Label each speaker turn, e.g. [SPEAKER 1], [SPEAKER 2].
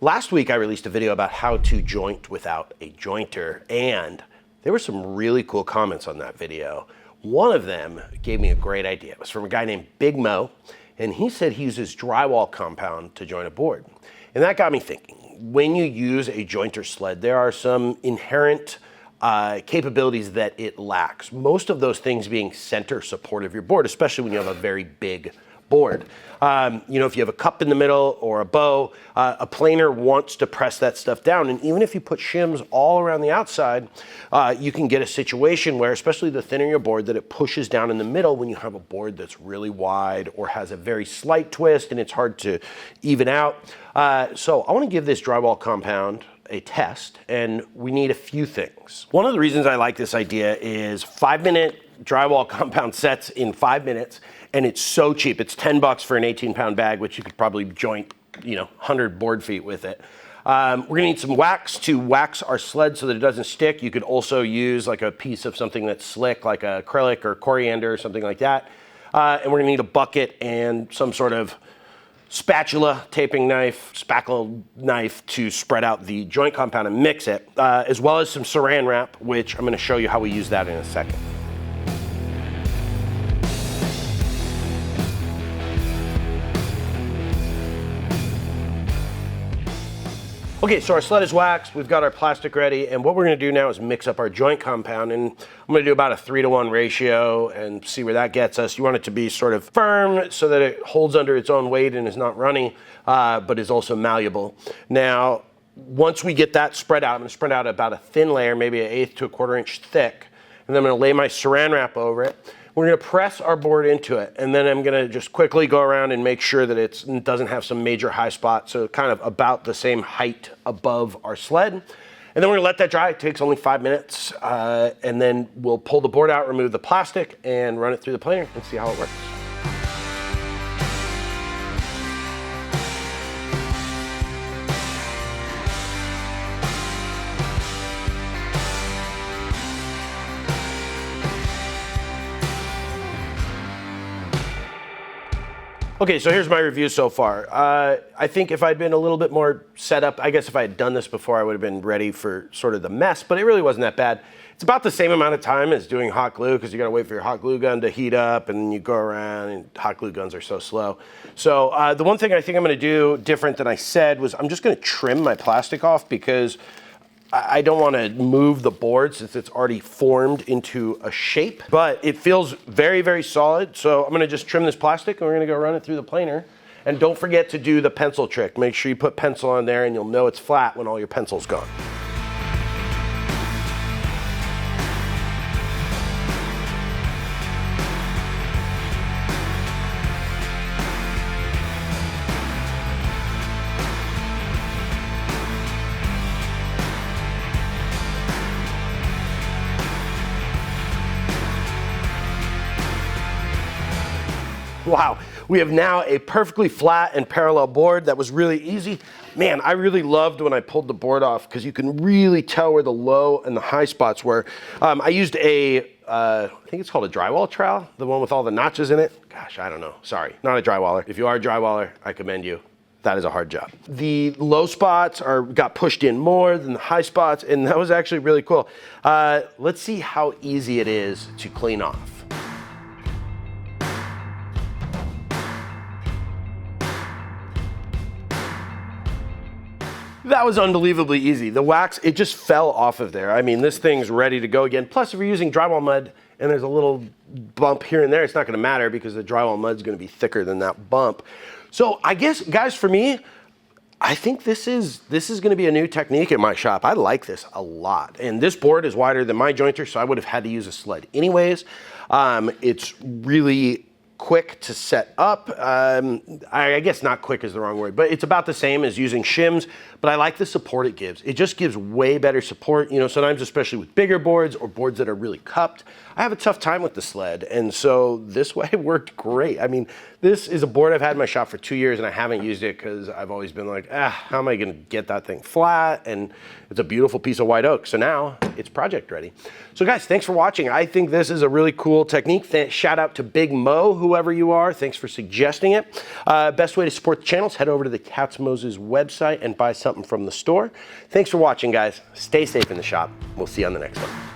[SPEAKER 1] Last week I released a video about how to joint without a jointer, and there were some really cool comments on that video. One of them gave me a great idea. It was from a guy named Big Mo, and he said he uses drywall compound to joint a board. And that got me thinking, when you use a jointer sled, there are some inherent capabilities that it lacks. Most of those things being center support of your board, especially when you have a very big board. If you have a cup in the middle or a bow, a planer wants to press that stuff down. And even if you put shims all around the outside, you can get a situation where, especially the thinner your board, that it pushes down in the middle when you have a board that's really wide or has a very slight twist and it's hard to even out. So I want to give this drywall compound a test, and we need a few things. One of the reasons I like this idea is 5-minute drywall compound sets in 5 minutes, and it's so cheap. It's 10 bucks for an 18-pound bag, which you could probably joint, 100 board feet with it. We're gonna need some wax to wax our sled so that it doesn't stick. You could also use like a piece of something that's slick, like acrylic or coriander or something like that. And we're gonna need a bucket and some sort of spatula, taping knife, spackle knife to spread out the joint compound and mix it, as well as some saran wrap, which I'm gonna show you how we use that in a second. Okay, so our sled is waxed, we've got our plastic ready, and what we're gonna do now is mix up our joint compound, and I'm gonna do about a 3-to-1 ratio and see where that gets us. You want it to be sort of firm so that it holds under its own weight and is not runny, but is also malleable. Now, once we get that spread out, I'm gonna spread out about a thin layer, maybe an 1/8 to 1/4 inch thick, and then I'm gonna lay my saran wrap over it. We're gonna press our board into it, and then I'm gonna just quickly go around and make sure that it doesn't have some major high spots, so kind of about the same height above our sled. And then we're gonna let that dry. It takes only 5 minutes, and then we'll pull the board out, remove the plastic, and run it through the planer and see how it works. Okay, so here's my review so far. I think if I'd been a little bit more set up, I guess if I had done this before, I would have been ready for sort of the mess, but it really wasn't that bad. It's about the same amount of time as doing hot glue, because you gotta wait for your hot glue gun to heat up, and then you go around, and hot glue guns are so slow. So the one thing I think I'm gonna do different than I said was I'm just gonna trim my plastic off, because I don't want to move the board since it's already formed into a shape, but it feels very, very solid. So I'm going to just trim this plastic and we're going to go run it through the planer. And don't forget to do the pencil trick. Make sure you put pencil on there and you'll know it's flat when all your pencil's gone. Wow, we have now a perfectly flat and parallel board. That was really easy. Man, I really loved when I pulled the board off, because you can really tell where the low and the high spots were. I used I think it's called a drywall trowel, the one with all the notches in it. Gosh, I don't know, sorry, not a drywaller. If you are a drywaller, I commend you. That is a hard job. The low spots got pushed in more than the high spots, and that was actually really cool. Let's see how easy it is to clean off. That was unbelievably easy. The wax, it just fell off of there. I mean, this thing's ready to go again. Plus, if you're using drywall mud and there's a little bump here and there, it's not gonna matter because the drywall mud's gonna be thicker than that bump. So I guess, guys, for me, I think this is gonna be a new technique in my shop. I like this a lot. And this board is wider than my jointer, so I would have had to use a sled anyways. It's really quick to set up. I guess not quick is the wrong word, but it's about the same as using shims, but I like the support it gives. It just gives way better support. Sometimes, especially with bigger boards or boards that are really cupped, I have a tough time with the sled, and so this way worked great. I mean, This is a board I've had in my shop for 2 years and I haven't used it because I've always been like, how am I gonna get that thing flat? And it's a beautiful piece of white oak. So now it's project ready. So guys, thanks for watching. I think this is a really cool technique. Shout out to Big Mo, whoever you are. Thanks for suggesting it. Best way to support the channel is head over to the Katz-Moses website and buy something from the store. Thanks for watching, guys. Stay safe in the shop. We'll see you on the next one.